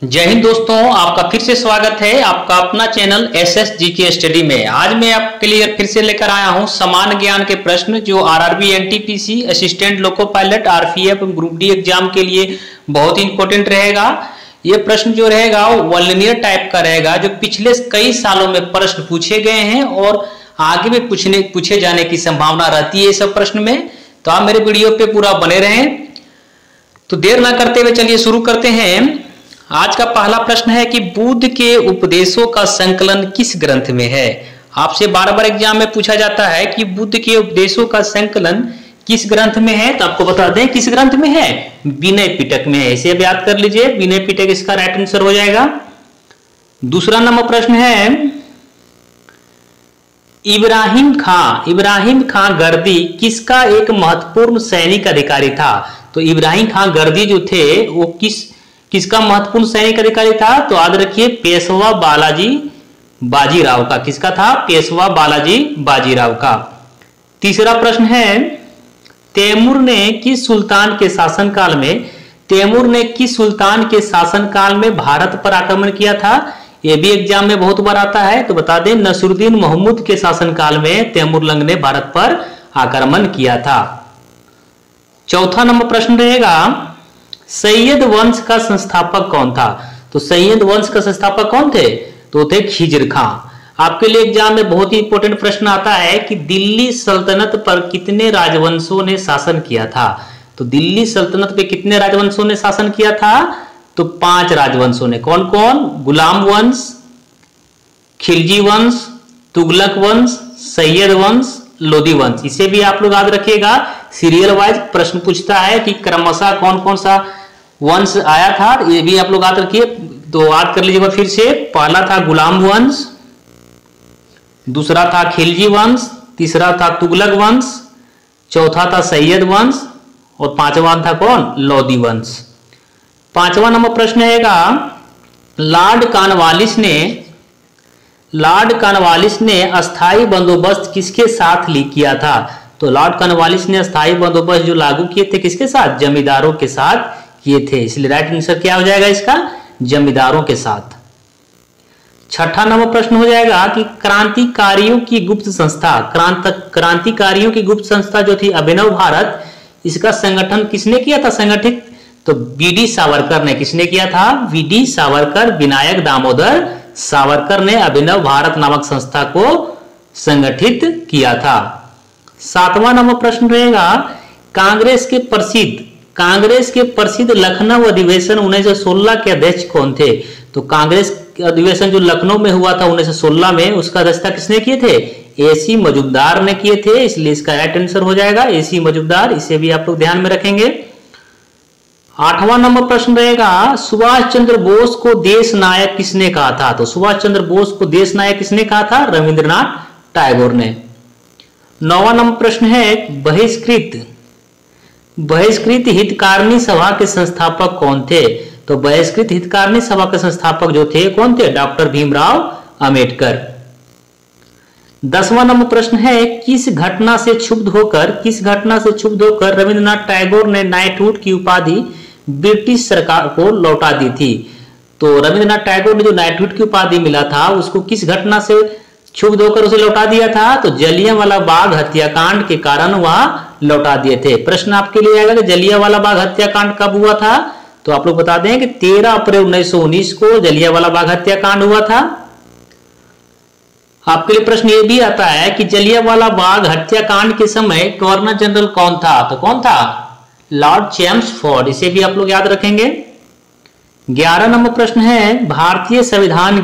जय हिंद दोस्तों, आपका फिर से स्वागत है आपका अपना चैनल एसएस जीके स्टडी में। आज मैं आपके लिए फिर से लेकर आया हूं सामान्य ज्ञान के प्रश्न जो RRB, NTPC, assistant loco pilot, RPF, group D exam के लिए बहुत ही इंपॉर्टेंट रहेगा। ये प्रश्न जो रहेगा वो वॉलिनियर टाइप का रहेगा, जो पिछले कई सालों में प्रश्न पूछे गए हैं और आगे भी पूछे जाने की संभावना रहती है सब प्रश्न में। तो आप मेरे वीडियो पे पूरा बने रहें। तो देर ना करते हुए चलिए शुरू करते हैं। आज का पहला प्रश्न है कि बुद्ध के उपदेशों का संकलन किस ग्रंथ में है। आपसे बार बार एग्जाम में पूछा जाता है कि बुद्ध के उपदेशों का संकलन किस ग्रंथ में है, तो आपको बता दें किस ग्रंथ में है, विनय पिटक में है। इसे अब याद कर लीजिए, विनय पिटक इसका राइट आंसर हो जाएगा। दूसरा नंबर प्रश्न है इब्राहिम खां गर्दी किसका एक महत्वपूर्ण सैनिक अधिकारी था। तो इब्राहिम खां गर्दी जो थे वो किसका महत्वपूर्ण सैनिक अधिकारी था, तो याद रखिए पेशवा बालाजी बाजीराव का। किसका था? पेशवा बालाजी बाजीराव का। तीसरा प्रश्न है तैमूर ने किस सुल्तान के शासनकाल में भारत पर आक्रमण किया था। यह भी एग्जाम में बहुत बार आता है, तो बता दें नसरुद्दीन महमूद के शासनकाल में तैमूर लंग ने भारत पर आक्रमण किया था। चौथा नंबर प्रश्न रहेगा सैयद वंश का संस्थापक कौन था। तो सैयद वंश का संस्थापक कौन थे, तो थे खिज्र खां। आपके लिए एग्जाम में बहुत ही इंपॉर्टेंट प्रश्न आता है कि दिल्ली सल्तनत पर कितने राजवंशों ने शासन किया था। तो दिल्ली सल्तनत पे कितने राजवंशों ने शासन किया था, तो 5 राजवंशों ने। कौन कौन? गुलाम वंश, खिलजी वंश, तुगलक वंश, सैयद वंश, लोदी वंश। इसे भी आप लोग याद रखिएगा, सीरियल वाइज प्रश्न पूछता है कि क्रमशः कौन कौन सा वंश आया था, ये भी आप लोग याद रखिए। तो याद कर लीजिएगा फिर से। पहला था गुलाम वंश, दूसरा था खिलजी वंश, तीसरा था तुगलक वंश, चौथा था सैयद वंश और पांचवा था कौन? लोदी वंश। पांचवा नंबर प्रश्न रहेगा लॉर्ड कॉर्नवालिस ने अस्थाई बंदोबस्त किसके साथ किया था। तो लॉर्ड कॉर्नवालिस ने अस्थाई बंदोबस्त जो लागू किए थे किसके साथ? जमींदारों के साथ किए थे। इसलिए राइट आंसर क्या हो जाएगा इसका? जमींदारों के साथ। छठा नंबर प्रश्न हो जाएगा कि क्रांतिकारियों की गुप्त संस्था जो थी अभिनव भारत, इसका संगठन किसने किया था संगठित? तो बीडी सावरकर ने। किसने किया था? बीडी सावरकर, विनायक दामोदर सावरकर ने अभिनव भारत नामक संस्था को संगठित किया था। सातवां नंबर प्रश्न रहेगा कांग्रेस के प्रसिद्ध लखनऊ अधिवेशन 1916 के अध्यक्ष कौन थे। तो कांग्रेस अधिवेशन जो लखनऊ में हुआ था 1916 में, उसका अध्यक्षता किसने किए थे? एसी मजुमदार ने किए थे। इसलिए इसका राइट आंसर हो जाएगा एसी मजुमदार। इसे भी आप लोग ध्यान में रखेंगे। आठवां नंबर प्रश्न रहेगा सुभाष चंद्र बोस को देश नायक किसने कहा था। तो सुभाष चंद्र बोस को देश नायक किसने कहा था? रविंद्रनाथ टैगोर ने। नौवां नंबर प्रश्न है बहिष्कृत हितकारिणी सभा के संस्थापक कौन थे। तो बहिष्कृत हितकारिणी सभा के संस्थापक जो थे कौन थे? डॉक्टर भीमराव अंबेडकर। 10वां नंबर प्रश्न है किस घटना से क्षुब्ध होकर रविंद्रनाथ टैगोर ने नाइटहुड की उपाधि ब्रिटिश सरकार को लौटा दी थी। तो रविंद्रनाथ टैगोर ने जो नाइटहुड की उपाधि मिला था उसको किस घटना से क्षुब्ध होकर उसे लौटा दिया था? तो जलियांवाला बाग हत्याकांड के कारण वह लौटा दिए थे। प्रश्न आपके लिए आएगा कि जलियांवाला बाग हत्याकांड कब हुआ था। तो आप लोग बता दें कि 13 अप्रैल 1919 को जलियांवाला बाग हत्याकांड हुआ था। आपके लिए प्रश्न ये भी आता है कि जलियांवाला बाग हत्याकांड के समय गवर्नर जनरल कौन था। तो कौन था? Lord Chelmsford. इसे भी आप लोग याद रखेंगे। 11 नंबर प्रश्न है भारतीय संविधान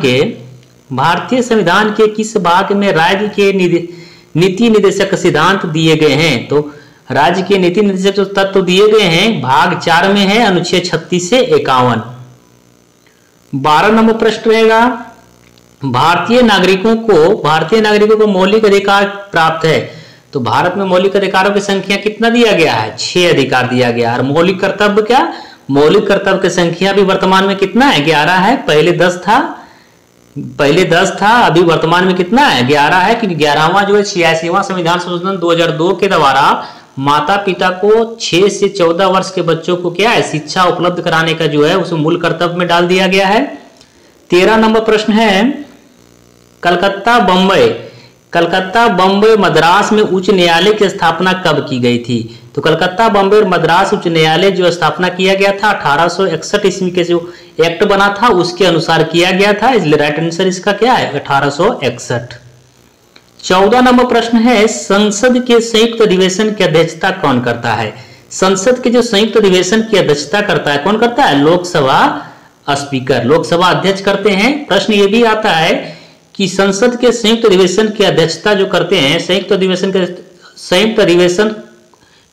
के किस भाग में राज्य के नीति निर्देशक सिद्धांत दिए गए हैं। तो राज्य के नीति निर्देशक जो तत्व दिए गए हैं भाग 4 में है, अनुच्छेद 36 से 51। 12 नंबर प्रश्न रहेगा भारतीय नागरिकों को मौलिक अधिकार प्राप्त है। तो भारत में मौलिक अधिकारों की संख्या कितना दिया गया है? 6 अधिकार दिया गया। और मौलिक कर्तव्य क्या? मौलिक कर्तव्य की संख्या भी वर्तमान में कितना है? 11 है। पहले 10 था, अभी वर्तमान में कितना है? 11 है। कि 11वां जो है 86वां संविधान संशोधन 2002 के द्वारा माता पिता को 6 से 14 वर्ष के बच्चों को क्या है, शिक्षा उपलब्ध कराने का जो है उसे मूल कर्तव्य में डाल दिया गया है। 13 नंबर प्रश्न है, कलकत्ता बम्बई मद्रास में उच्च न्यायालय की स्थापना कब की गई थी? तो कलकत्ता बम्बई और मद्रास उच्च न्यायालय जो स्थापना किया गया था 1861 ईस्वी के जो एक्ट बना था उसके अनुसार किया गया था, इसलिए राइट आंसर इसका क्या है 1861। 14 नंबर प्रश्न है, संसद के संयुक्त अधिवेशन की अध्यक्षता कौन करता है? संसद के जो संयुक्त अधिवेशन की अध्यक्षता करता है कौन करता है? लोकसभा स्पीकर, लोकसभा अध्यक्ष करते हैं। प्रश्न ये भी आता है कि संसद के संयुक्त अधिवेशन की अध्यक्षता जो करते हैं, संयुक्त अधिवेशन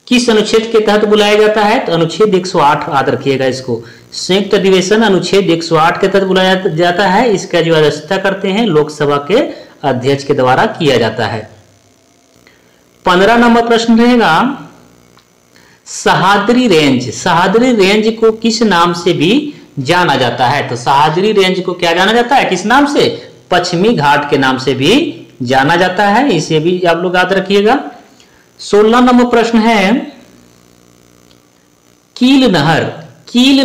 किस अनुच्छेद के तहत बुलाया जाता है? तो अनुच्छेद 108 याद रखिएगा इसको। संयुक्त अधिवेशन अनुच्छेद 108 के तहत बुलाया जाता है। इसका जो अध्यक्षता करते हैं लोकसभा के अध्यक्ष के द्वारा किया जाता है। 15 नंबर प्रश्न रहेगा, सह्याद्री रेंज को किस नाम से भी जाना जाता है? तो सह्याद्री रेंज को क्या जाना जाता है, किस नाम से? पश्चिमी घाट के नाम से भी जाना जाता है, इसे भी आप लोग याद रखिएगा। 16 नंबर प्रश्न है, कील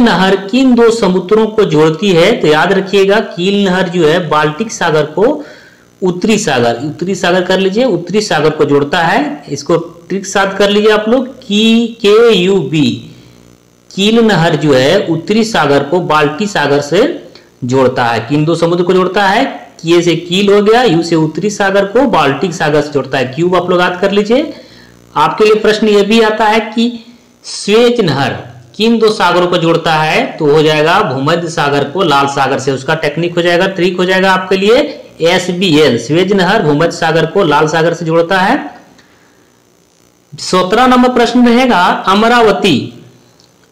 नहर किन दो समुद्रों को जोड़ती है? तो याद रखिएगा कील नहर जो है बाल्टिक सागर को उत्तरी सागर कर लीजिए, उत्तरी सागर को जोड़ता है। इसको ट्रिक साथ कर लीजिए आप लोग, KUB कील नहर जो है उत्तरी सागर को बाल्टी सागर से जोड़ता है, किन दो समुद्र को जोड़ता है? के से कील हो गया, यू से उत्तरी सागर को बाल्टिक सागर से जोड़ता है, क्यूब आप लोग याद कर लीजिए। आपके लिए प्रश्न यह भी आता है कि स्वेज नहर किन दो सागरों को जोड़ता है? तो हो जाएगा भूमध्य सागर को लाल सागर से, उसका टेक्निक हो जाएगा, ट्रिक हो जाएगा आपके लिए SBL, स्वेज नहर भूमध्य सागर को लाल सागर से जोड़ता है। 17 नंबर प्रश्न रहेगा,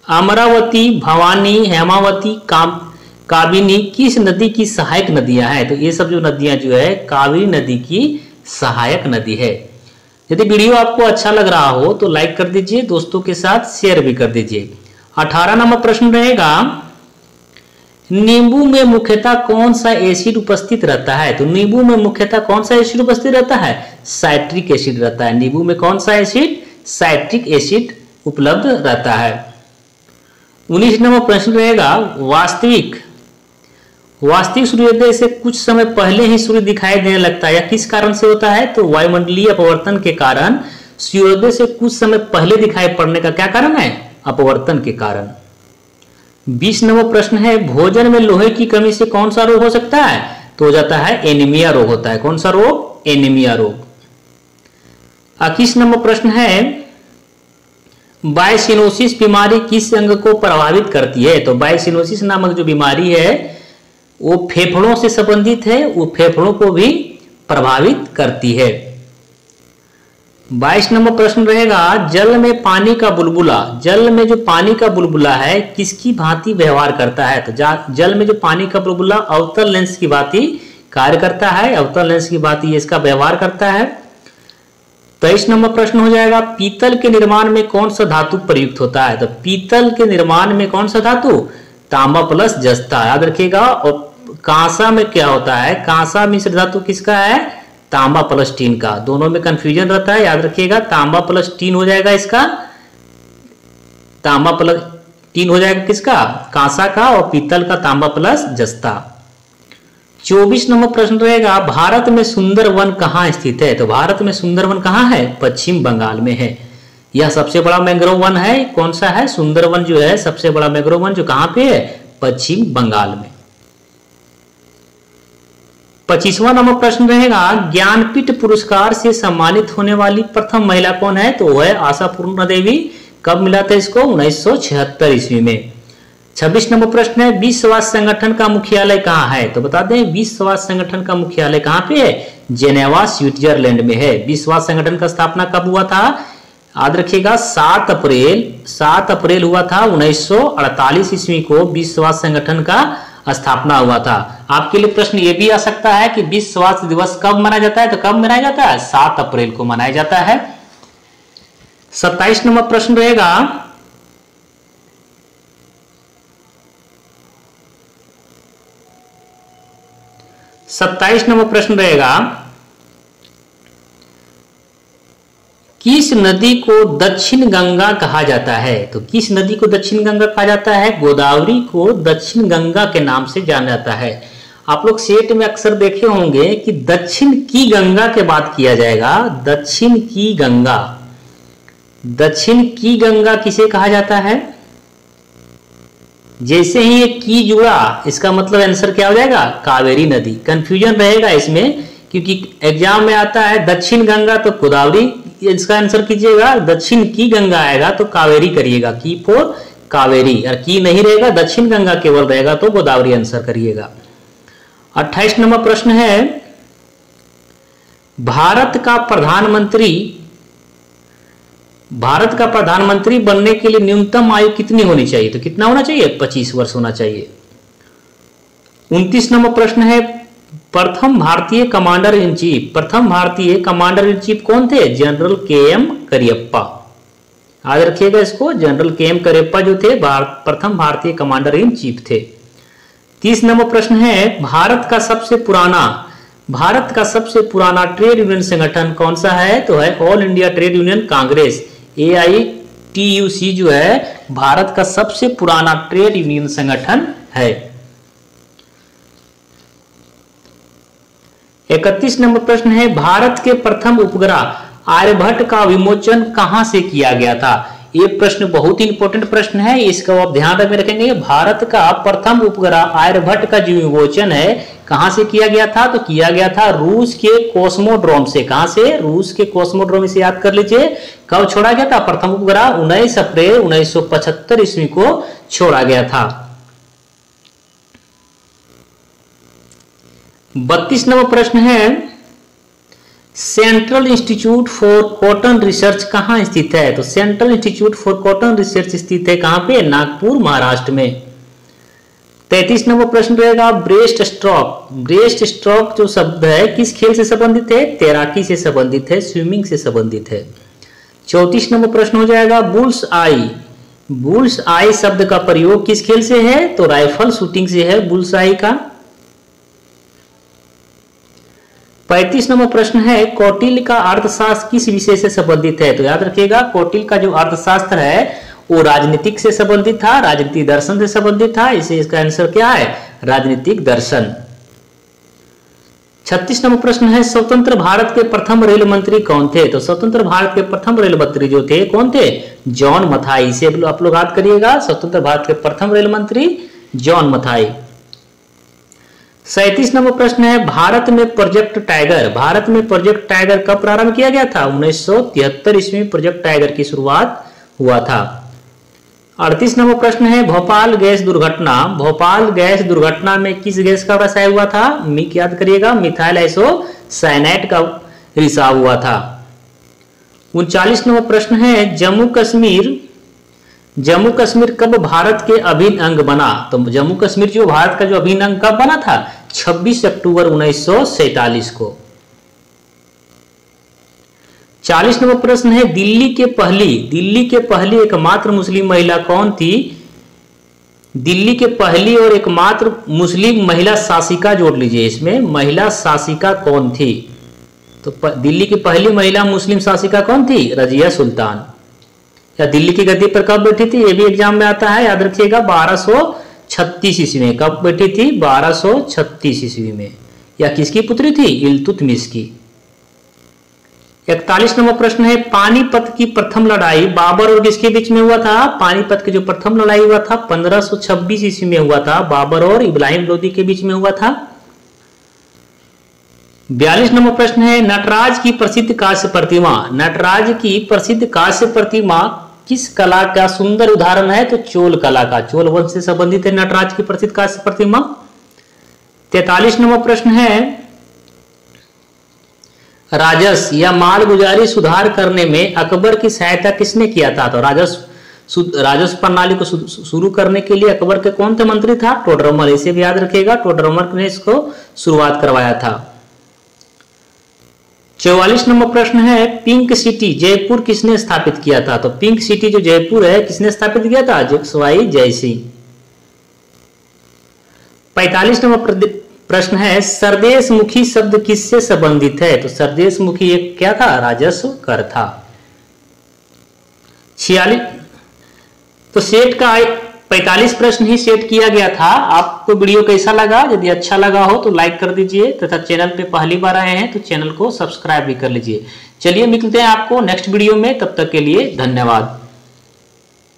अमरावती, भवानी, हेमावती, काबिनी किस नदी की सहायक नदियां हैं? तो ये सब जो नदियां जो है कावेरी नदी की सहायक नदी है। यदि वीडियो आपको अच्छा लग रहा हो तो लाइक कर दीजिए, दोस्तों के साथ शेयर भी कर दीजिए। 18 नंबर प्रश्न रहेगा, नींबू में मुख्यतः कौन सा एसिड उपस्थित रहता है? तो नींबू में मुख्यतः कौन सा एसिड उपस्थित रहता है? साइट्रिक एसिड रहता है। नींबू में कौन सा एसिड? साइट्रिक एसिड उपलब्ध रहता है। 19 नंबर प्रश्न रहेगा, वास्तविक सूर्योदय से कुछ समय पहले ही सूर्य दिखाई देने लगता है, या किस कारण से होता है? तो वायुमंडलीय अपवर्तन के कारण सूर्योदय से कुछ समय पहले दिखाई पड़ने का क्या कारण है? अपवर्तन के कारण। 20 नंबर प्रश्न है, भोजन में लोहे की कमी से कौन सा रोग हो सकता है? तो हो जाता है एनीमिया रोग होता है। कौन सा रोग? एनीमिया रोग। 21 नंबर प्रश्न है, बायसिनोसिस बीमारी किस अंग को प्रभावित करती है? तो बायसिनोसिस नामक जो बीमारी है वो फेफड़ों से संबंधित है, वो फेफड़ों को भी प्रभावित करती है। 22 नंबर प्रश्न रहेगा, जल में जो पानी का बुलबुला है किसकी भांति व्यवहार करता है? तो जल में जो पानी का बुलबुला अवतल लेंस की भांति कार्य करता है, अवतल लेंस की भांति इसका व्यवहार करता है। 23 नंबर प्रश्न हो जाएगा, पीतल के निर्माण में कौन सा धातु प्रयुक्त होता है? तो पीतल के निर्माण में कौन सा धातु? तांबा प्लस जस्ता, याद रखिएगा। और कांसा में क्या होता है? कांसा मिश्र धातु किसका है? तांबा प्लस टीन का। दोनों में कंफ्यूजन रहता है, याद रखिएगा तांबा प्लस टीन हो जाएगा इसका, तांबा प्लस टीन हो जाएगा किसका? कांसा का, और पीतल का तांबा प्लस जस्ता। 24 नंबर प्रश्न रहेगा, भारत में सुंदरवन कहाँ स्थित है? तो भारत में सुंदरवन कहाँ है? पश्चिम बंगाल में है। यह सबसे बड़ा मैंग्रोव वन है। कौन सा है? सुंदरवन जो है सबसे बड़ा मैंग्रोव वन जो कहाँ पे है? पश्चिम बंगाल में। 25वां नंबर प्रश्न रहेगा, ज्ञानपीठ पुरस्कार से सम्मानित होने वाली प्रथम महिला कौन है? तो वह है आशापूर्णा देवी। कब मिला था इसको? 1976 ईस्वी में। 26 नंबर प्रश्न है, विश्व स्वास्थ्य संगठन का मुख्यालय कहाँ है? तो बता दें विश्व स्वास्थ्य संगठन का मुख्यालय कहाँ पे है? जेनेवा स्विट्जरलैंड में है। विश्व स्वास्थ्य संगठन का स्थापना कब हुआ था? याद रखिएगा 7 अप्रैल हुआ था 1948 ईस्वी को विश्व स्वास्थ्य संगठन का स्थापना हुआ था। आपके लिए प्रश्न ये भी आ सकता है कि विश्व स्वास्थ्य दिवस कब मनाया जाता है? तो कब मनाया जाता है? 7 अप्रैल को मनाया जाता है। 27 नंबर प्रश्न रहेगा, 27 नंबर प्रश्न रहेगा, किस किस नदी को दक्षिण गंगा कहा जाता है? तो किस नदी को दक्षिण गंगा कहा जाता है? गोदावरी को दक्षिण गंगा के नाम से जाना जाता है। आप लोग सेट में अक्सर देखे होंगे कि दक्षिण की गंगा के बात किया जाएगा। दक्षिण की गंगा, दक्षिण की गंगा किसे कहा जाता है? जैसे ही ये की जुड़ा, इसका मतलब आंसर क्या हो जाएगा? कावेरी नदी। कंफ्यूजन रहेगा इसमें, क्योंकि एग्जाम में आता है दक्षिण गंगा तो गोदावरी, इसका आंसर कीजिएगा। दक्षिण की गंगा आएगा तो कावेरी करिएगा, की फॉर कावेरी, और की नहीं रहेगा, दक्षिण गंगा केवल रहेगा तो गोदावरी आंसर करिएगा। 28 नंबर प्रश्न है, भारत का प्रधानमंत्री बनने के लिए न्यूनतम आयु कितनी होनी चाहिए? तो कितना होना चाहिए? 25 वर्ष होना चाहिए। 29 नंबर प्रश्न है, प्रथम भारतीय कमांडर इन चीफ कौन थे? General K M. करियप्पा। याद रखिएगा इसको, जनरल के.एम. करियप्पा जो थे प्रथम भारतीय कमांडर इन चीफ थे। 30 नंबर प्रश्न है, भारत का सबसे पुराना ट्रेड यूनियन संगठन कौन सा है? तो है all India trade union Congress, AITUC जो है भारत का सबसे पुराना ट्रेड यूनियन संगठन है। 31 नंबर प्रश्न है, भारत के प्रथम उपग्रह आर्यभट्ट का विमोचन कहां से किया गया था? ये प्रश्न बहुत ही इंपॉर्टेंट प्रश्न है, इसका आप ध्यान में रखेंगे। भारत का प्रथम उपग्रह आर्यभट्ट का जो विमोचन है कहां से किया गया था? तो किया गया था रूस के कॉस्मोड्रोम से। कहां से? रूस के कॉस्मोड्रोम से। याद कर लीजिए, कब छोड़ा गया था प्रथम उपग्रह? 19 अप्रैल 1975 ईस्वी को छोड़ा गया था। 32 नंबर प्रश्न है, central institute for cotton research कहां स्थित है? तो central institute for cotton research स्थित है कहां पे? नागपुर, महाराष्ट्र में। 33 नंबर प्रश्न रहेगा, ब्रेस्ट स्ट्रोक जो शब्द है किस खेल से संबंधित है? तैराकी से संबंधित है, स्विमिंग से संबंधित है। 34 नंबर प्रश्न हो जाएगा, बुल्स आई शब्द का प्रयोग किस खेल से है? तो राइफल शूटिंग से है बुल्स आई का। 35 नंबर प्रश्न है, कौटिल्य का अर्थशास्त्र किस विषय से संबंधित है? तो याद रखिएगा, कौटिल्य का जो अर्थशास्त्र है वो राजनीतिक से संबंधित था, राजनीतिक दर्शन से संबंधित था, इसे इसका आंसर क्या है? राजनीतिक दर्शन। 36 नंबर प्रश्न है, स्वतंत्र भारत के प्रथम रेल मंत्री कौन थे? तो स्वतंत्र भारत के प्रथम रेल मंत्री जो थे कौन थे? जॉन मथाई। इसे आप लोग याद करिएगा, स्वतंत्र भारत के प्रथम रेल मंत्री जॉन मथाई। 37 नंबर प्रश्न है, भारत में प्रोजेक्ट टाइगर कब प्रारंभ किया गया था? 1973 ईस्वी में प्रोजेक्ट टाइगर की शुरुआत हुआ था। 38 नंबर प्रश्न है, भोपाल गैस दुर्घटना में किस गैस का रसायन हुआ था? याद करिएगा, मिथाइल आइसोसाइनेट का रिसाव हुआ था। 39 नंबर प्रश्न है, जम्मू कश्मीर कब भारत के अभिन्न अंग बना? तो जम्मू कश्मीर जो भारत का जो अभिन्न अंग कब बना था? 26 अक्टूबर 1947 को। 40 नंबर प्रश्न है, दिल्ली के पहली एकमात्र मुस्लिम महिला कौन थी? दिल्ली के पहली और एकमात्र मुस्लिम महिला शासिका जोड़ लीजिए, इसमें महिला शासिका कौन थी? तो दिल्ली की पहली महिला मुस्लिम शासिका कौन थी? रजिया सुल्तान। या दिल्ली की गद्दी पर कब बैठी थी? ये भी एग्जाम में आता है, याद रखिएगा, 1236 ईस्वी में। कब बैठी थी? 1236 ईस्वी में। या किसकी पुत्री थी? इल्तुतमिश की। 41 नंबर प्रश्न है, पानीपत की प्रथम लड़ाई बाबर और किसके बीच में हुआ था? पानीपत की जो प्रथम लड़ाई हुआ था 1526 ईस्वी में हुआ था, बाबर और इब्राहिम लोदी के बीच में हुआ था। 42 नंबर प्रश्न है, नटराज की प्रसिद्ध कांस्य प्रतिमा किस कला का सुंदर उदाहरण है? तो चोल कला का, चोल वंश से संबंधित है नटराज की प्रसिद्ध कांस्य प्रतिमा। 43 नंबर प्रश्न है, राजस्व या मालगुजारी सुधार करने में अकबर की सहायता किसने किया था? तो राजस्व प्रणाली को शुरू करने के लिए अकबर के कौन थे मंत्री था? टोडरमल। इसे भी याद रखिएगा, टोडरमल ने इसको शुरुआत करवाया था। 44 नंबर प्रश्न है, पिंक सिटी जयपुर किसने स्थापित किया था? तो पिंक सिटी जो जयपुर है किसने स्थापित किया था? जोगसवाई जयसिंह। 45 नंबर प्रश्न है, सरदेशमुखी शब्द किससे संबंधित है? तो सरदेशमुखी एक क्या था? राजस्व कर था। 46 तो सेट का 45 प्रश्न ही सेट किया गया था। आपको वीडियो कैसा लगा? यदि अच्छा लगा हो तो लाइक कर दीजिए तथा चैनल पे पहली बार आए हैं तो चैनल को सब्सक्राइब भी कर लीजिए। चलिए मिलते हैं आपको नेक्स्ट वीडियो में, तब तक के लिए धन्यवाद।